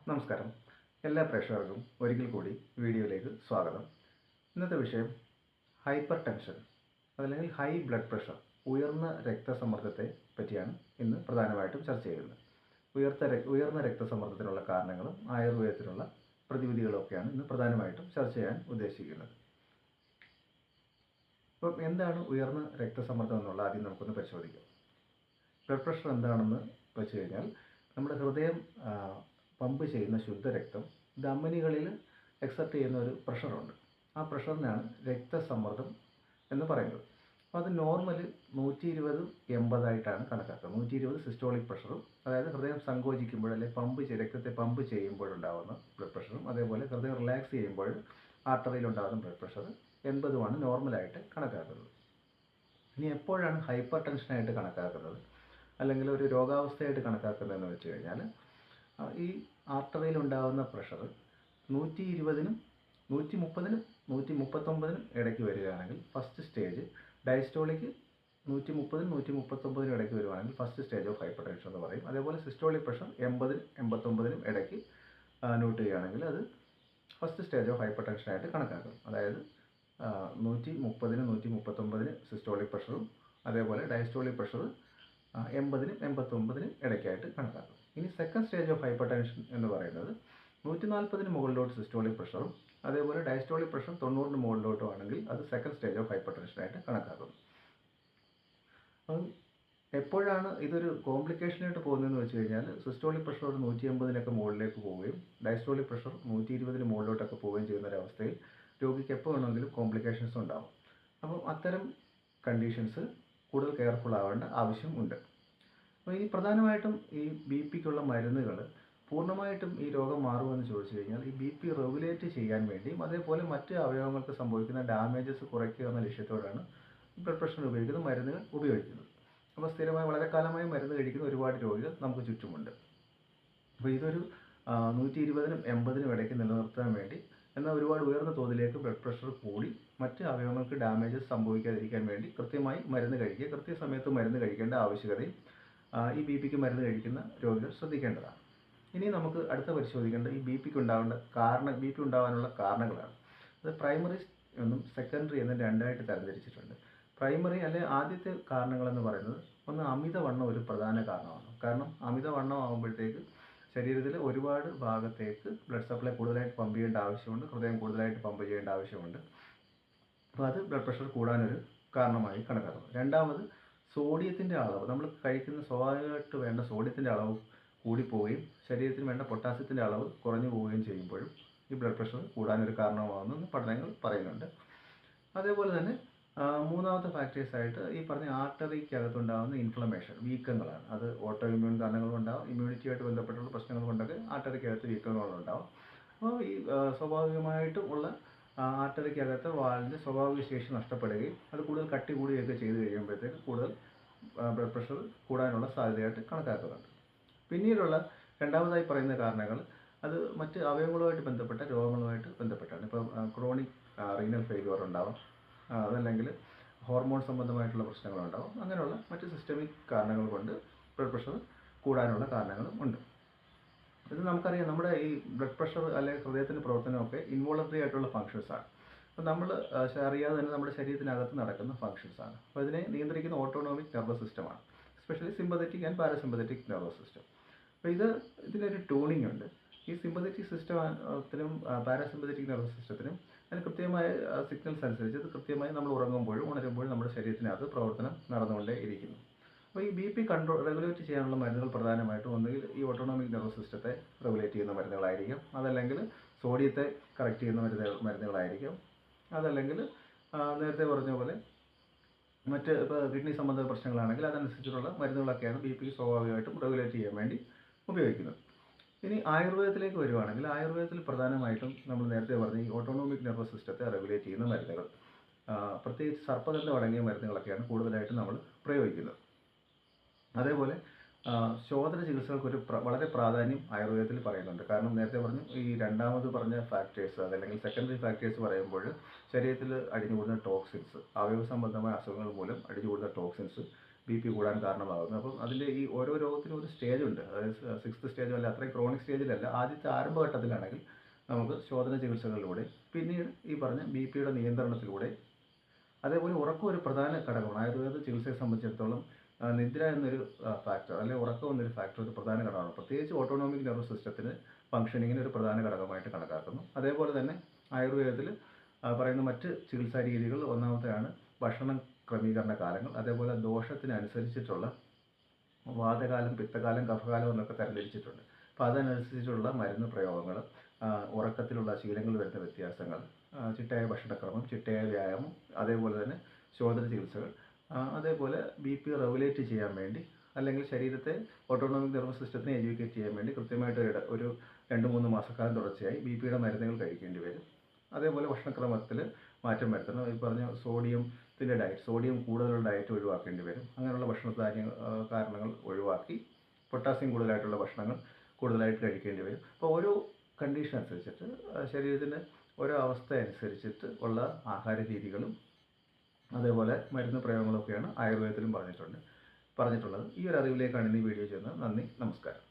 നമസ്കാരം. എല്ലാ പ്രേക്ഷകർക്കും ഒരിക്കൽ കൂടി വീഡിയോയിലേക്ക് സ്വാഗതം. ഇന്നത്തെ വിഷയം ഹൈപ്പർ ടെൻഷൻ അതല്ലെങ്കിൽ ഹൈ ബ്ലഡ് പ്രഷർ, ഉയർന്ന രക്തസമ്മർദ്ദത്തെ പറ്റിയാണ് ഇന്ന് പ്രധാനമായിട്ടും ചർച്ച ചെയ്യുന്നത്. ഉയർന്ന രക്തസമ്മർദ്ദത്തിനുള്ള കാരണങ്ങളും ആയുർവേദത്തിനുള്ള പ്രതിവിധികളും ഒക്കെയാണ് ഇന്ന് പ്രധാനമായിട്ടും ചർച്ച ചെയ്യാൻ ഉദ്ദേശിക്കുന്നത്. അപ്പം എന്താണ് ഉയർന്ന രക്തസമ്മർദ്ദം എന്നുള്ള ആദ്യം നമുക്കൊന്ന് പരിശോധിക്കാം. ബ്ലഡ് പ്രഷർ എന്താണെന്ന് വെച്ച് കഴിഞ്ഞാൽ നമ്മുടെ ഹൃദയം പമ്പ് ചെയ്യുന്ന ശുദ്ധരക്തം ധമനികളിൽ എക്സെപ്റ്റ് ചെയ്യുന്ന ഒരു പ്രഷറുണ്ട്. ആ പ്രഷറിനാണ് രക്തസമ്മർദ്ദം എന്ന് പറയുന്നത്. അപ്പോൾ അത് നോർമൽ 120/80 കണക്കാക്കുക. 120 സിസ്റ്റോളിക് പ്രഷറും, അതായത് ഹൃദയം സങ്കോചിക്കുമ്പോൾ അല്ലെങ്കിൽ രക്തത്തെ പമ്പ് ചെയ്യുമ്പോഴുണ്ടാകുന്ന ബ്ലഡ് പ്രഷറും, അതേപോലെ ഹൃദയം റിലാക്സ് ചെയ്യുമ്പോൾ ആർട്ടറിയിൽ ഉണ്ടാകുന്ന ബ്ലഡ് പ്രഷർ 80 നോർമലായിട്ട് കണക്കാക്കുന്നത്. ഇനി എപ്പോഴാണ് ഹൈപ്പർ ടെൻഷനായിട്ട് കണക്കാക്കുന്നത് അല്ലെങ്കിൽ ഒരു രോഗാവസ്ഥയായിട്ട് കണക്കാക്കുന്നതെന്ന് വെച്ച് കഴിഞ്ഞാൽ, ഈ ആർട്ടറിയിൽ ഉണ്ടാകുന്ന പ്രഷർ 120-നും 130-നും 139-നും ഇടയ്ക്ക് വരികയാണെങ്കിൽ ഫസ്റ്റ് സ്റ്റേജ്, ഡയസ്റ്റോളിക്ക് 130-നും 139-നും ഇടയ്ക്ക് വരുവാണെങ്കിൽ first stage of hyper tension എന്ന് പറയും. അതേപോലെ സിസ്റ്റോളിക് പ്രഷർ 80-നും 89-നും ഇടയ്ക്ക് നോട്ട് ചെയ്യുകയാണെങ്കിൽ അത് ഫസ്റ്റ് സ്റ്റേജ് ഓഫ് ഹൈപ്പർ ടെൻഷനായിട്ട് കണക്കാക്കും. അതായത് 130-നും 139-നും സിസ്റ്റോളിക് പ്രഷറും, അതേപോലെ ഡയസ്റ്റോളിക് പ്രഷർ 80-നും 89-നും ഇടയ്ക്കായിട്ട് കണക്കാക്കും. ഇനി second stage of hyper tension എന്ന് പറയുന്നത് 140-ന് മുകളിലോട്ട് സിസ്റ്റോളിക് പ്രഷറും, അതേപോലെ ഡയസ്റ്റോളിക് പ്രഷർ 90-ന് മുകളിലോട്ടും ആണെങ്കിൽ അത് സെക്കൻഡ് സ്റ്റേജ് ഓഫ് ഹൈപ്പർ ടെൻഷനായിട്ട് കണക്കാക്കുന്നു. അപ്പം എപ്പോഴാണ് ഇതൊരു കോംപ്ലിക്കേഷനായിട്ട് പോകുന്നതെന്ന് വെച്ച് കഴിഞ്ഞാൽ, സിസ്റ്റോളിക് പ്രഷർ ഒരു 180-നൊക്കെ മുകളിലേക്ക് പോവുകയും ഡയസ്റ്റോളിക് പ്രഷർ 120-ന് മുകളിലോട്ടൊക്കെ പോവുകയും ചെയ്യുന്ന ഒരവസ്ഥയിൽ രോഗിക്ക് എപ്പോൾ വേണമെങ്കിലും കോംപ്ലിക്കേഷൻസ് ഉണ്ടാകും. അപ്പം അത്തരം കണ്ടീഷൻസ് കൂടുതൽ കെയർഫുൾ ആവേണ്ട ആവശ്യമുണ്ട്. അപ്പോൾ ഇനി പ്രധാനമായിട്ടും ഈ BP-ക്കുള്ള മരുന്നുകൾ പൂർണ്ണമായിട്ടും ഈ രോഗം മാറുമെന്ന് ചോദിച്ചു കഴിഞ്ഞാൽ, ഈ BP റെഗുലേറ്റ് ചെയ്യാൻ വേണ്ടിയും അതേപോലെ മറ്റ് അവയവങ്ങൾക്ക് സംഭവിക്കുന്ന ഡാമേജസ് കുറയ്ക്കുക എന്ന ലക്ഷ്യത്തോടാണ് ബ്ലഡ് പ്രഷറിന് ഉപയോഗിക്കുന്ന മരുന്നുകൾ ഉപയോഗിക്കുന്നത്. അപ്പോൾ സ്ഥിരമായി വളരെ കാലമായി മരുന്ന് കഴിക്കുന്ന ഒരുപാട് രോഗികൾ നമുക്ക് ചുറ്റുമുണ്ട്. അപ്പോൾ ഇതൊരു 120-നും 80-നും ഇടയ്ക്ക് നിലനിർത്താൻ വേണ്ടി, എന്നാൽ ഒരുപാട് ഉയർന്ന തോതിലേക്ക് ബ്ലഡ് പ്രഷർ കൂടി മറ്റ് അവയവങ്ങൾക്ക് ഡാമേജസ് സംഭവിക്കാതിരിക്കാൻ വേണ്ടി കൃത്യമായി മരുന്ന് കഴിക്കുക, കൃത്യസമയത്ത് മരുന്ന് കഴിക്കേണ്ട ആവശ്യകതയും ഈ BP-ക്ക് മരുന്ന് കഴിക്കുന്ന രോഗികൾ ശ്രദ്ധിക്കേണ്ടതാണ്. ഇനി നമുക്ക് അടുത്ത പരിശോധിക്കേണ്ട ഈ BP ഉണ്ടാകാനുള്ള കാരണങ്ങളാണ്. അത് പ്രൈമറി എന്നും സെക്കൻഡറി എന്നും രണ്ടായിട്ട് തരംതിരിച്ചിട്ടുണ്ട്. പ്രൈമറി ആദ്യത്തെ കാരണങ്ങളെന്ന് പറയുന്നത്, ഒന്ന് അമിതവണ്ണം ഒരു പ്രധാന കാരണമാണ്. കാരണം അമിതവണ്ണം ആകുമ്പോഴത്തേക്ക് ശരീരത്തിൽ ഒരുപാട് ഭാഗത്തേക്ക് ബ്ലഡ് സപ്ലൈ കൂടുതലായിട്ട് പമ്പ് ചെയ്യേണ്ട ആവശ്യമുണ്ട്, ഹൃദയം കൂടുതലായിട്ട് പമ്പ് ചെയ്യേണ്ട ആവശ്യമുണ്ട്. അപ്പോൾ അത് ബ്ലഡ് പ്രഷർ കൂടാനൊരു കാരണമായി കണക്കാക്കുന്നു. രണ്ടാമത് സോഡിയത്തിൻ്റെ അളവ്, നമ്മൾ കഴിക്കുന്ന സ്വാഭാവികമായിട്ട് വേണ്ട സോഡിയത്തിൻ്റെ അളവ് കൂടിപ്പോവുകയും ശരീരത്തിന് വേണ്ട പൊട്ടാസ്യത്തിൻ്റെ അളവ് കുറഞ്ഞു പോവുകയും ചെയ്യുമ്പോഴും ഈ ബ്ലഡ് പ്രഷർ കൂടാനൊരു കാരണമാകുമെന്ന് പഠനങ്ങൾ പറയുന്നുണ്ട്. അതേപോലെ തന്നെ മൂന്നാമത്തെ ഫാക്ടേഴ്സായിട്ട് ഈ പറഞ്ഞ ആർട്ടറിക്കകത്തുണ്ടാകുന്ന ഇൻഫ്ലമേഷൻ, വീക്കങ്ങളാണ്. അത് ഓട്ടോ ഇമ്മ്യൂൺ കാരണങ്ങളുണ്ടാകും, ഇമ്മ്യൂണിറ്റിയുമായിട്ട് ബന്ധപ്പെട്ടുള്ള പ്രശ്നങ്ങൾ കൊണ്ടൊക്കെ ആർട്ടറിക്കകത്ത് വീക്കങ്ങളുണ്ടാകും. അപ്പോൾ ഈ സ്വാഭാവികമായിട്ടും ഉള്ള ആർട്ടറിക്കകത്ത് വാൽവിൻ്റെ സ്വാഭാവിക ശേഷി നഷ്ടപ്പെടുകയും അത് കൂടുതൽ കട്ടി കൂടുകയൊക്കെ ചെയ്ത് കഴിയുമ്പോഴത്തേക്ക് കൂടുതൽ ബ്ലഡ് പ്രഷർ കൂടാനുള്ള സാധ്യതയായിട്ട് കണക്കാക്കുന്നുണ്ട്. പിന്നീടുള്ള രണ്ടാമതായി പറയുന്ന കാരണങ്ങൾ അത് മറ്റ് അവയവങ്ങളുമായിട്ട് ബന്ധപ്പെട്ട രോഗങ്ങളുമായിട്ട് ബന്ധപ്പെട്ടാണ്. ഇപ്പം ക്രോണിക് റീനൽ ഫെയിലിയർ ഉണ്ടാവും, അതല്ലെങ്കിൽ ഹോർമോൺ സംബന്ധമായിട്ടുള്ള പ്രശ്നങ്ങളുണ്ടാവും. അങ്ങനെയുള്ള മറ്റ് സിസ്റ്റമിക് കാരണങ്ങൾ കൊണ്ട് ബ്ലഡ് പ്രഷർ കൂടാനുള്ള കാരണങ്ങളും ഉണ്ട്. ഇത് നമുക്കറിയാം, നമ്മുടെ ഈ ബ്ലഡ് പ്രഷർ അല്ലെങ്കിൽ ഹൃദയത്തിൻ്റെ പ്രവർത്തനമൊക്കെ ഇൻവോളണ്ടറി ആയിട്ടുള്ള ഫങ്ഷൻസാണ്. അപ്പോൾ നമ്മൾ അറിയാതെ തന്നെ നമ്മുടെ ശരീരത്തിനകത്ത് നടക്കുന്ന ഫങ്ഷൻസാണ്. അപ്പോൾ ഇതിനെ നിയന്ത്രിക്കുന്ന ഓട്ടോണോമിക് നെർവസ് സിസ്റ്റമാണ്, especially sympathetic and parasympathetic nervous system. അപ്പോൾ ഇതിനൊരു ട്യൂണിംഗ് ഉണ്ട്. ഈ സിമ്പതറ്റിക് സിസ്റ്റത്തിനും പാരാസിമ്പതറ്റിക് നെർവസ് സിസ്റ്റത്തിനും അതിന് കൃത്യമായ സിഗ്നൽസ് അനുസരിച്ച് അത് കൃത്യമായി നമ്മൾ ഉറങ്ങുമ്പോഴും ഉണരുമ്പോഴും നമ്മുടെ ശരീരത്തിനകത്ത് പ്രവർത്തനം നടന്നുകൊണ്ടേ ഇരിക്കുന്നു. അപ്പോൾ ഈ BP റെഗുലേറ്റ് ചെയ്യാനുള്ള മരുന്നുകൾ പ്രധാനമായിട്ടും ഒന്നുകിൽ ഈ ഓട്ടോണോമിക് നെർവസ് സിസ്റ്റത്തെ റെഗുലേറ്റ് ചെയ്യുന്ന മരുന്നുകളായിരിക്കും, അതല്ലെങ്കിൽ സോഡിയത്തെ കറക്റ്റ് ചെയ്യുന്ന മരുന്നുകളായിരിക്കും, അതല്ലെങ്കിൽ നേരത്തെ പറഞ്ഞ പോലെ മറ്റ് ഇപ്പോൾ കിഡ്നി സംബന്ധ പ്രശ്നങ്ങളാണെങ്കിൽ അതനുസരിച്ചുള്ള മരുന്നുകളൊക്കെയാണ് BP സ്വാഭാവികമായിട്ടും റെഗുലേറ്റ് ചെയ്യാൻ വേണ്ടി ഉപയോഗിക്കുന്നത്. ഇനി ആയുർവേദത്തിലേക്ക് വരുവാണെങ്കിൽ, ആയുർവേദത്തിൽ പ്രധാനമായിട്ടും നമ്മൾ നേരത്തെ പറഞ്ഞ ഈ ഓട്ടോണോമിക് നെർവസ് സിസ്റ്റത്തെ റെഗുലേറ്റ് ചെയ്യുന്ന മരുന്നുകൾ, പ്രത്യേകിച്ച് സർപ്പഗന്ധം അടങ്ങിയ മരുന്നുകളൊക്കെയാണ് കൂടുതലായിട്ട് നമ്മൾ പ്രയോഗിക്കുന്നത്. അതേപോലെ ശോധന ചികിത്സകൾക്ക് വളരെ പ്രാധാന്യം ആയുർവേദത്തിൽ പറയുന്നുണ്ട്. കാരണം നേരത്തെ പറഞ്ഞു, ഈ രണ്ടാമത് പറഞ്ഞ ഫാക്ടേഴ്സ് അതല്ലെങ്കിൽ സെക്കൻഡറി ഫാക്ടേഴ്സ് പറയുമ്പോൾ ശരീരത്തിൽ അടിഞ്ഞുകൂടുന്ന ടോക്സിൻസ്, അവയവ സംബന്ധമായ അസുഖങ്ങൾ മൂലം അടിഞ്ഞുകൂടുന്ന ടോക്സിൻസ് BP കൂടാൻ കാരണമാകുന്നത്. അപ്പം അതിൻ്റെ ഈ ഓരോ രോഗത്തിനും ഒരു സ്റ്റേജുണ്ട്. അതായത് 6th സ്റ്റേജോ അല്ല, അത്രയും ക്രോണിക് സ്റ്റേജിലല്ല. ആദ്യത്തെ ആരംഭഘട്ടത്തിലാണെങ്കിൽ നമുക്ക് ശോധന ചികിത്സകളിലൂടെ, പിന്നീട് ഈ പറഞ്ഞ BP-യുടെ നിയന്ത്രണത്തിലൂടെ, അതേപോലെ ഉറക്കം ഒരു പ്രധാന ഘടകമാണ്. ആയുർവേദ ചികിത്സയെ സംബന്ധിച്ചിടത്തോളം നിദ്ര എന്നൊരു ഫാക്ടർ, അല്ലെങ്കിൽ ഉറക്കം എന്നൊരു ഫാക്ടർ ഒരു പ്രധാന ഘടകമാണ്. പ്രത്യേകിച്ച് ഓട്ടോണോമിക് നെർവസ് സിസ്റ്റത്തിന് ഫംഗ്ഷനിങ്ങിന് ഒരു പ്രധാന ഘടകമായിട്ട് കണക്കാക്കുന്നു. അതേപോലെ തന്നെ ആയുർവേദത്തിൽ പറയുന്ന മറ്റ് ചികിത്സാ രീതികൾ, ഒന്നാമത്തെയാണ് ഭക്ഷണ ക്രമീകരണ കാലങ്ങൾ. അതേപോലെ ദോഷത്തിനനുസരിച്ചിട്ടുള്ള വാതകാലം, പിത്തകാലം, കഫകാലം എന്നൊക്കെ തരംതിരിച്ചിട്ടുണ്ട്. അപ്പോൾ അതനുസരിച്ചുള്ള മരുന്ന് പ്രയോഗങ്ങൾ, ഉറക്കത്തിലുള്ള ശീലങ്ങളിൽ വരുന്ന വ്യത്യാസങ്ങൾ, ചിട്ടയായ ഭക്ഷണക്രമം, ചിട്ടയായ വ്യായാമം, അതേപോലെ തന്നെ ശോധന ചികിത്സകൾ, അതേപോലെ BP റെഗുലേറ്റ് ചെയ്യാൻ വേണ്ടി, അല്ലെങ്കിൽ ശരീരത്തെ ഓട്ടോണോമിക് നെർവസ് സിസ്റ്റത്തിനെ എഡ്യൂക്കേറ്റ് ചെയ്യാൻ വേണ്ടി കൃത്യമായിട്ട് ഒരു 2-3 മാസക്കാലം തുടർച്ചയായി BP-യുടെ മരുന്നുകൾ കഴിക്കേണ്ടി വരും. അതേപോലെ ഭക്ഷണക്രമത്തിൽ മാറ്റം വരുത്തണം. ഈ പറഞ്ഞ സോഡിയത്തിൻ്റെ ഡയറ്റ്, സോഡിയം കൂടുതലുള്ള ഡയറ്റ് ഒഴിവാക്കേണ്ടി വരും. അങ്ങനെയുള്ള കാരണങ്ങൾ ഒഴിവാക്കി പൊട്ടാസ്യം കൂടുതലായിട്ടുള്ള ഭക്ഷണങ്ങൾ കൂടുതലായിട്ട് കഴിക്കേണ്ടി വരും. അപ്പോൾ ഓരോ കണ്ടീഷൻ അനുസരിച്ചിട്ട്, ശരീരത്തിൻ്റെ ഓരോ അവസ്ഥ അനുസരിച്ചിട്ട് ഉള്ള ആഹാര രീതികളും അതേപോലെ മരുന്ന് പ്രയോഗങ്ങളൊക്കെയാണ് ആയുർവേദത്തിലും പറഞ്ഞിട്ടുള്ളത്. ഈ ഒരു അറിവിലേക്കാണ് ഇന്ന് ഈ വീഡിയോ ചെയ്യുന്നത്. നന്ദി, നമസ്കാരം.